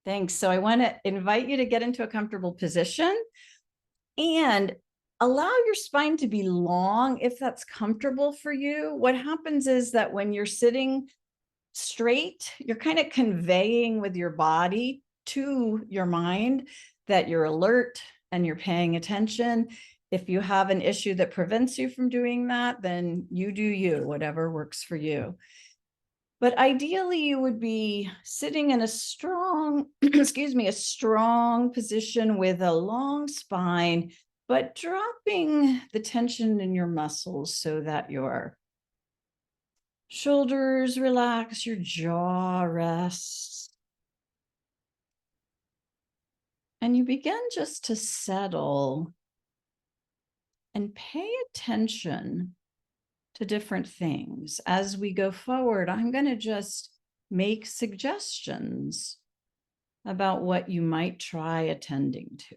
Thanks. So I want to invite you to get into a comfortable position and allow your spine to be long if that's comfortable for you. What happens is that when you're sitting straight, you're kind of conveying with your body to your mind that you're alert and you're paying attention. If you have an issue that prevents you from doing that, then you do you, whatever works for you. But ideally, you would be sitting in a strong, a strong position with a long spine, but dropping the tension in your muscles so that your shoulders relax, your jaw rests. And you begin just to settle and pay attention to different things. As we go forward, I'm going to just make suggestions about what you might try attending to.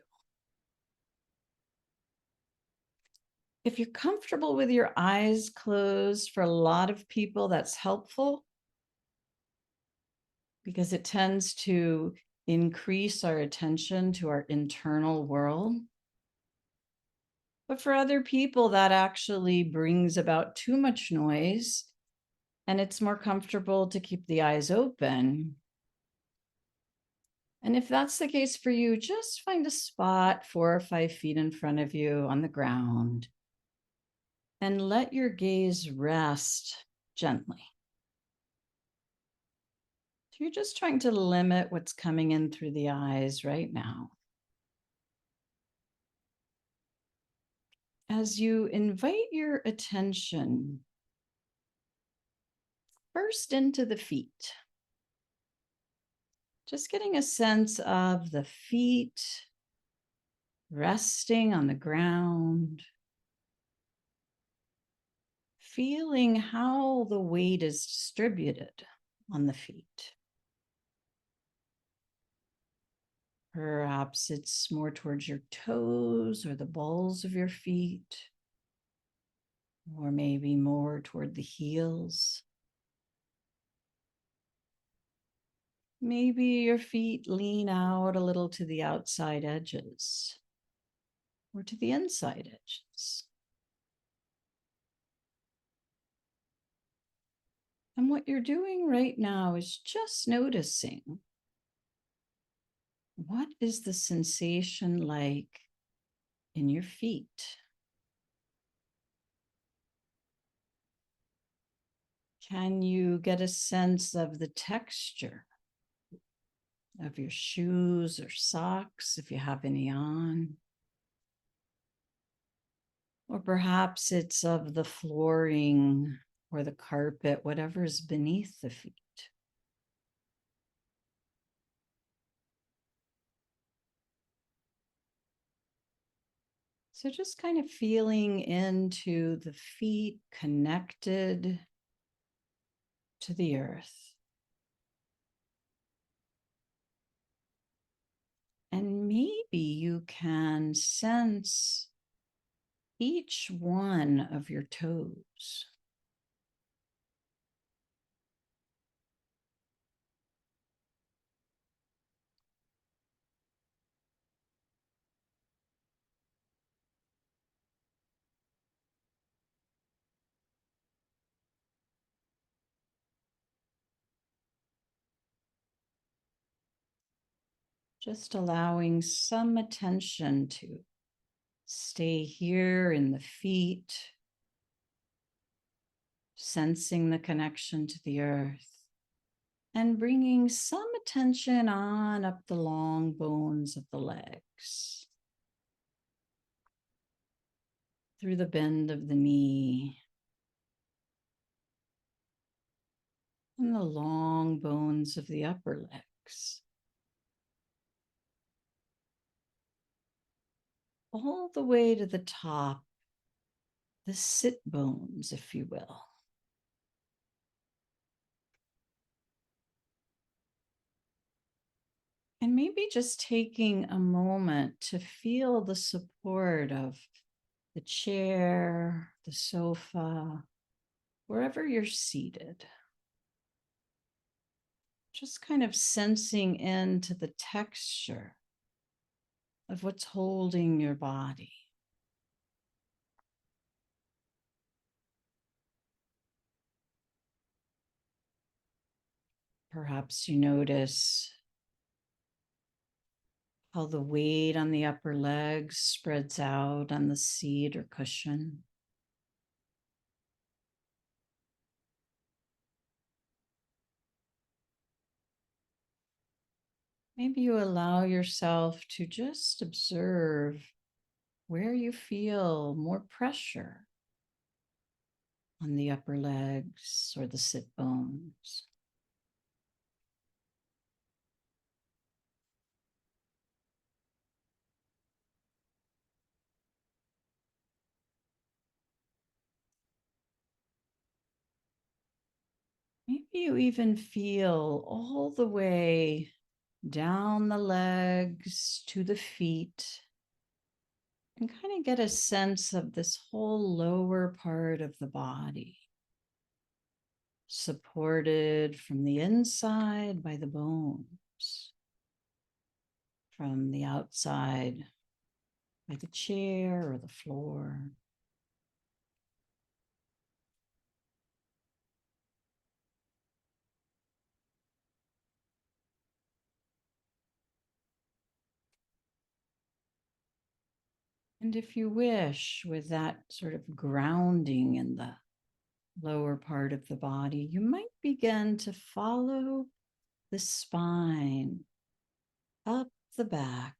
If you're comfortable with your eyes closed, for a lot of people, that's helpful because it tends to increase our attention to our internal world. But for other people, that actually brings about too much noise, and it's more comfortable to keep the eyes open. And if that's the case for you, just find a spot 4 or 5 feet in front of you on the ground and let your gaze rest gently. So you're just trying to limit what's coming in through the eyes right now. As you invite your attention first into the feet, just getting a sense of the feet resting on the ground, feeling how the weight is distributed on the feet. Perhaps it's more towards your toes or the balls of your feet, or maybe more toward the heels. Maybe your feet lean out a little to the outside edges or to the inside edges. And what you're doing right now is just noticing, what is the sensation like in your feet? Can you get a sense of the texture of your shoes or socks, if you have any on? Or perhaps it's of the flooring or the carpet, whatever is beneath the feet. So just kind of feeling into the feet connected to the earth. And maybe you can sense each one of your toes. Just allowing some attention to stay here in the feet, sensing the connection to the earth, and bringing some attention on up the long bones of the legs, through the bend of the knee, and the long bones of the upper legs, all the way to the top, the sit bones, if you will. And maybe just taking a moment to feel the support of the chair, the sofa, wherever you're seated. Just kind of sensing into the texture of what's holding your body. Perhaps you notice how the weight on the upper legs spreads out on the seat or cushion. Maybe you allow yourself to just observe where you feel more pressure on the upper legs or the sit bones. Maybe you even feel all the way down the legs to the feet and kind of get a sense of this whole lower part of the body, supported from the inside by the bones, from the outside by the chair or the floor. And if you wish, with that sort of grounding in the lower part of the body, you might begin to follow the spine up the back,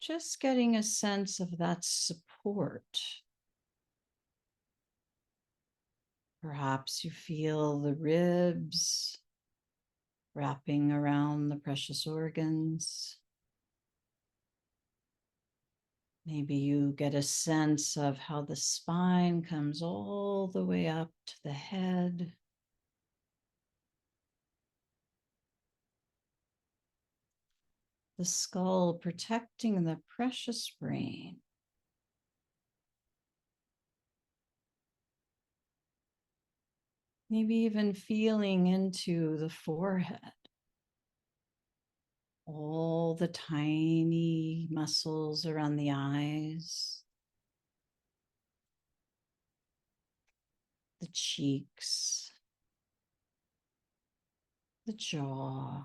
just getting a sense of that support. Perhaps you feel the ribs wrapping around the precious organs. Maybe you get a sense of how the spine comes all the way up to the head. The skull protecting the precious brain. Maybe even feeling into the forehead. All the tiny muscles around the eyes, the cheeks, the jaw.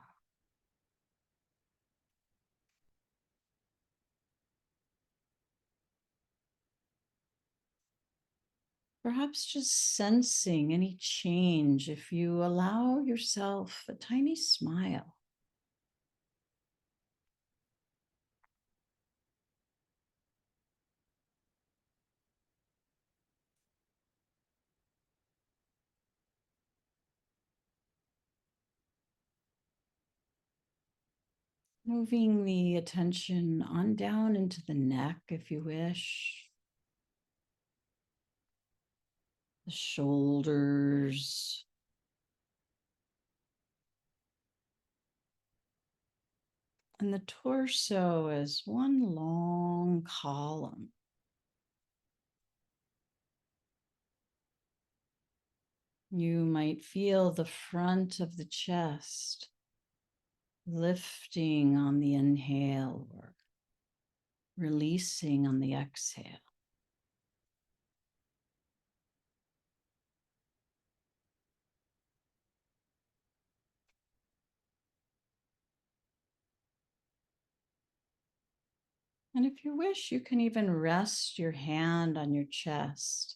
Perhaps just sensing any change if you allow yourself a tiny smile. Moving the attention on down into the neck if you wish. The shoulders. And the torso as one long column. You might feel the front of the chest lifting on the inhale or releasing on the exhale. And if you wish, you can even rest your hand on your chest.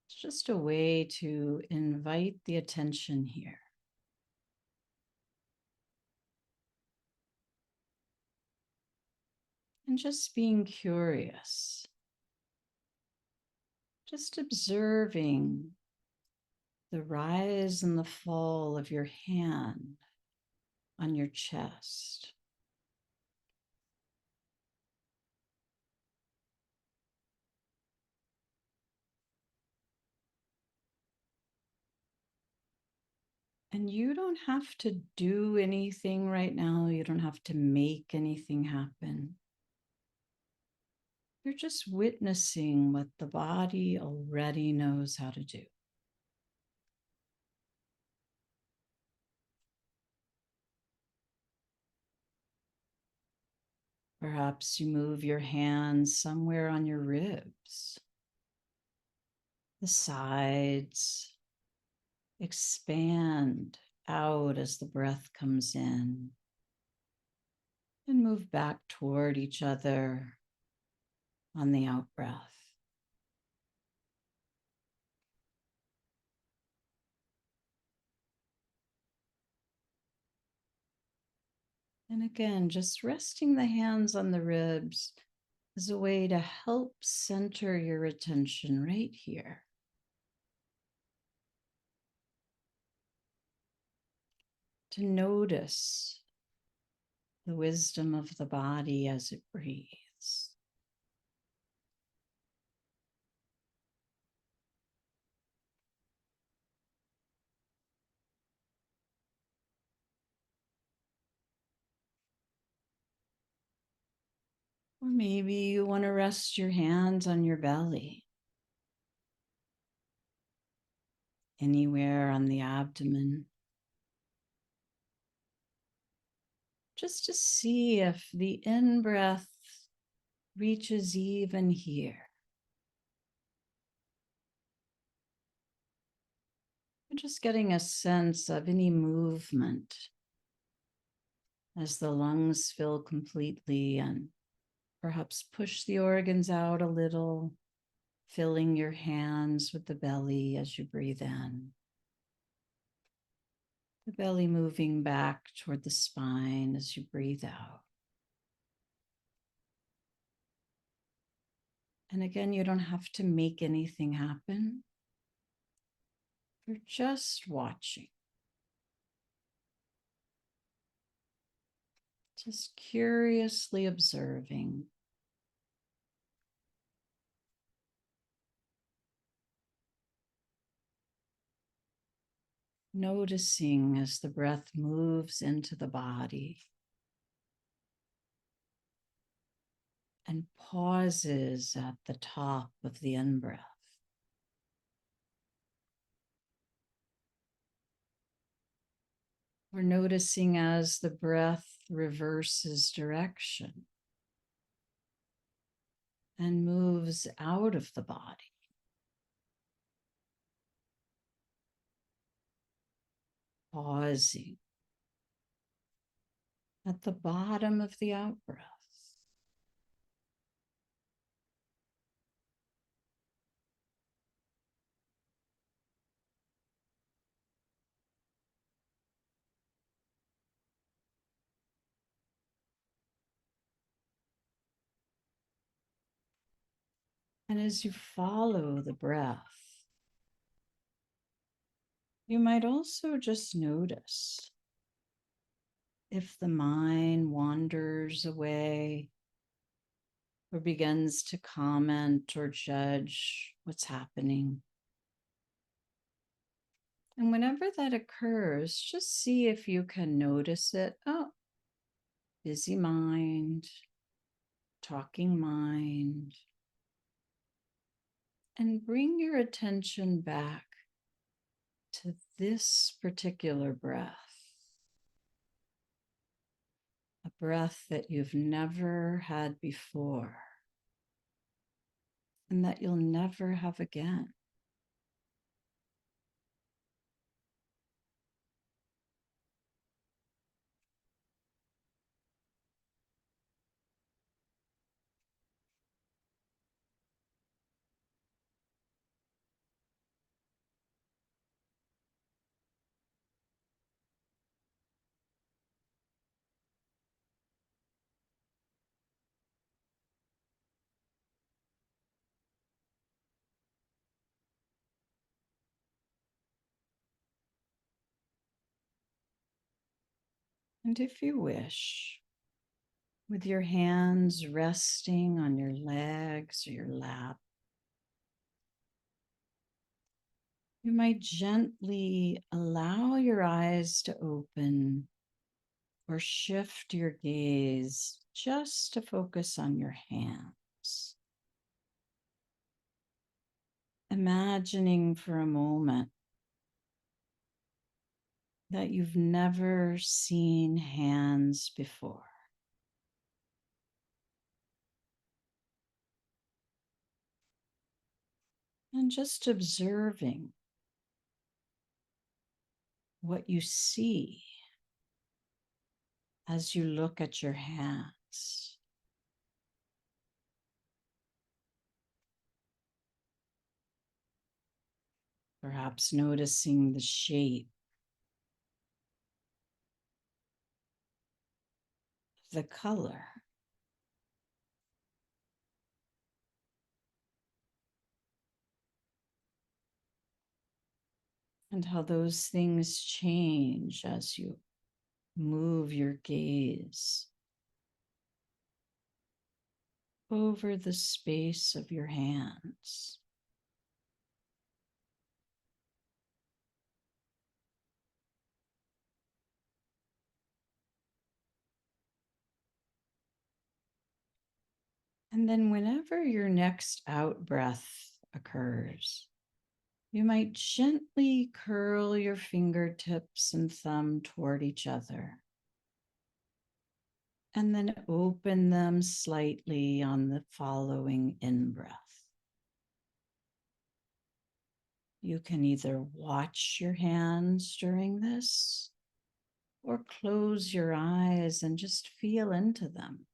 It's just a way to invite the attention here. And just being curious. Just observing the rise and the fall of your hand on your chest. And you don't have to do anything right now. You don't have to make anything happen. You're just witnessing what the body already knows how to do. Perhaps you move your hands somewhere on your ribs, the sides. Expand out as the breath comes in and move back toward each other on the out breath. And again, just resting the hands on the ribs is a way to help center your attention right here. To notice the wisdom of the body as it breathes. Or maybe you want to rest your hands on your belly, anywhere on the abdomen, just to see if the in-breath reaches even here. Just getting a sense of any movement as the lungs fill completely and perhaps push the organs out a little, filling your hands with the belly as you breathe in. The belly moving back toward the spine as you breathe out. And again, you don't have to make anything happen. You're just watching. Just curiously observing. Noticing as the breath moves into the body and pauses at the top of the in-breath. We're noticing as the breath reverses direction and moves out of the body. Pausing at the bottom of the out-breath. And as you follow the breath, you might also just notice if the mind wanders away or begins to comment or judge what's happening. And whenever that occurs, just see if you can notice it. Oh, busy mind, talking mind. And bring your attention back to this particular breath. A breath that you've never had before and that you'll never have again. And if you wish, with your hands resting on your legs or your lap, you might gently allow your eyes to open or shift your gaze just to focus on your hands. Imagining for a moment that you've never seen hands before. And just observing what you see as you look at your hands. Perhaps noticing the shape, the color, and how those things change as you move your gaze over the space of your hands. And then whenever your next out breath occurs, you might gently curl your fingertips and thumb toward each other, and then open them slightly on the following in-breath. You can either watch your hands during this or close your eyes and just feel into them.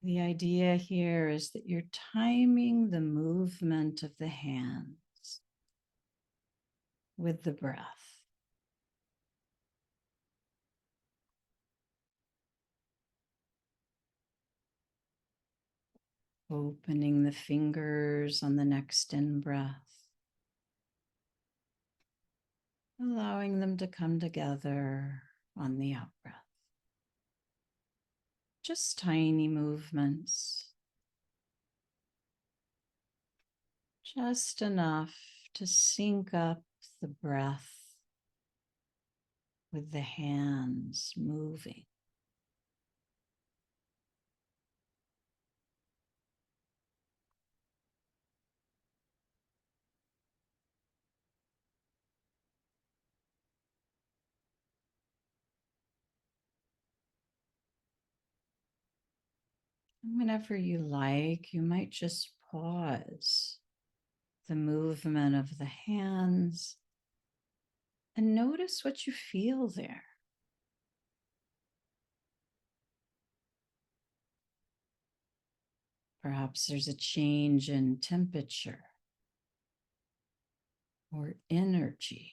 The idea here is that you're timing the movement of the hands with the breath. Opening the fingers on the next in-breath, allowing them to come together on the out-breath. Just tiny movements, just enough to sync up the breath with the hands moving. And whenever you like, you might just pause the movement of the hands and notice what you feel there. Perhaps there's a change in temperature or energy,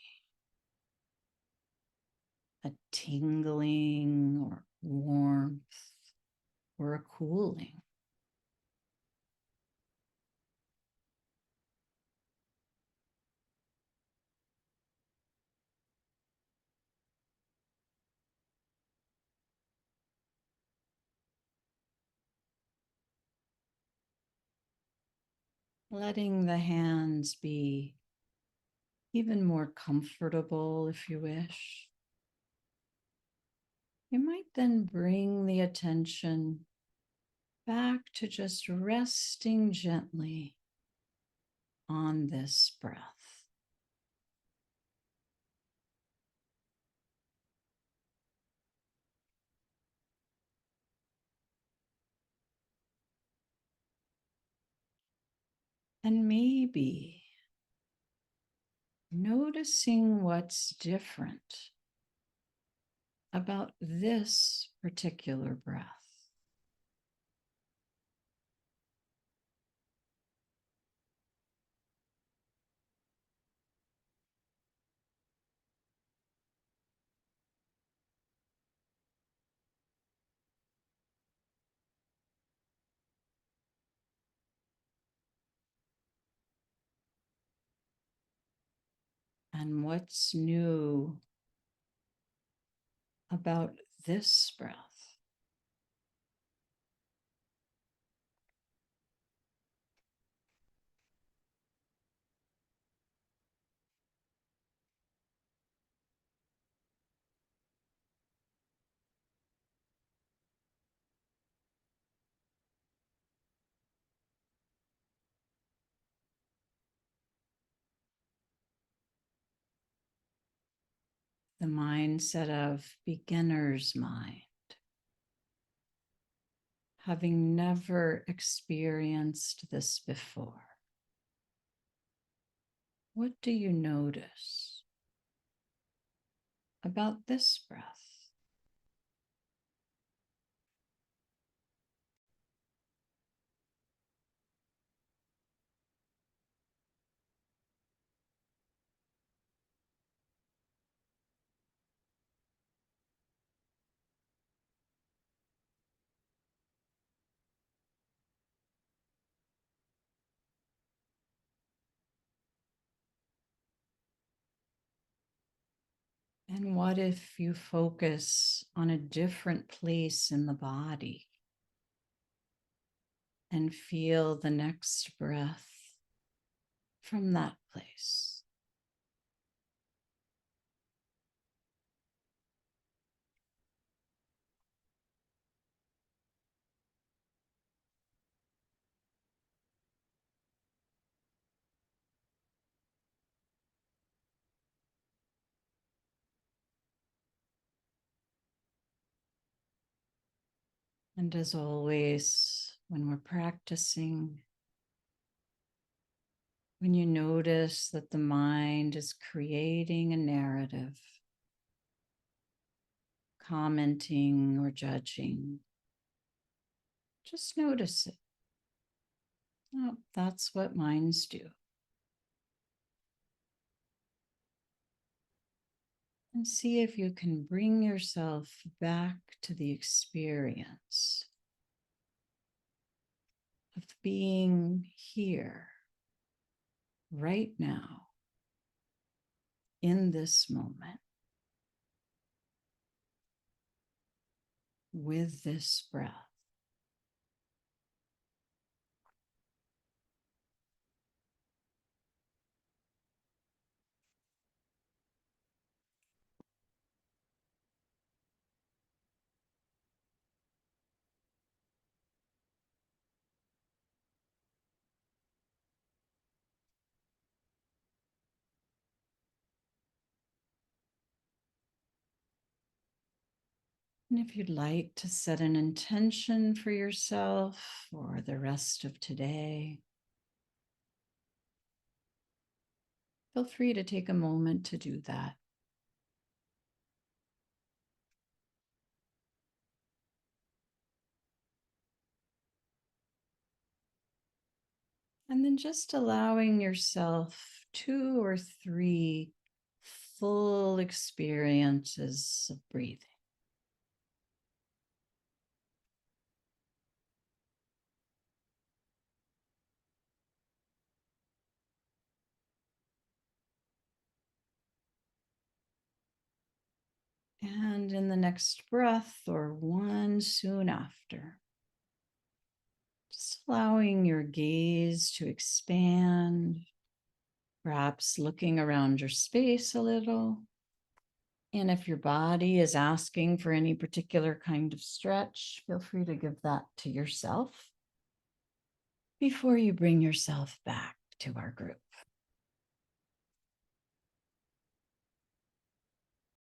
a tingling or warmth or a cooling. Letting the hands be even more comfortable if you wish. You might then bring the attention back to just resting gently on this breath. And maybe noticing what's different about this particular breath. And what's new about this breath? The mindset of beginner's mind. having never experienced this before. What do you notice about this breath? And what if you focus on a different place in the body and feel the next breath from that place? And as always, when we're practicing, when you notice that the mind is creating a narrative, commenting or judging, just notice it. Oh, that's what minds do. And see if you can bring yourself back to the experience of being here, right now, in this moment, with this breath. And if you'd like to set an intention for yourself for the rest of today, feel free to take a moment to do that. And then just allowing yourself 2 or 3 full experiences of breathing. And in the next breath or one soon after, just allowing your gaze to expand, perhaps looking around your space a little. And if your body is asking for any particular kind of stretch, feel free to give that to yourself before you bring yourself back to our group.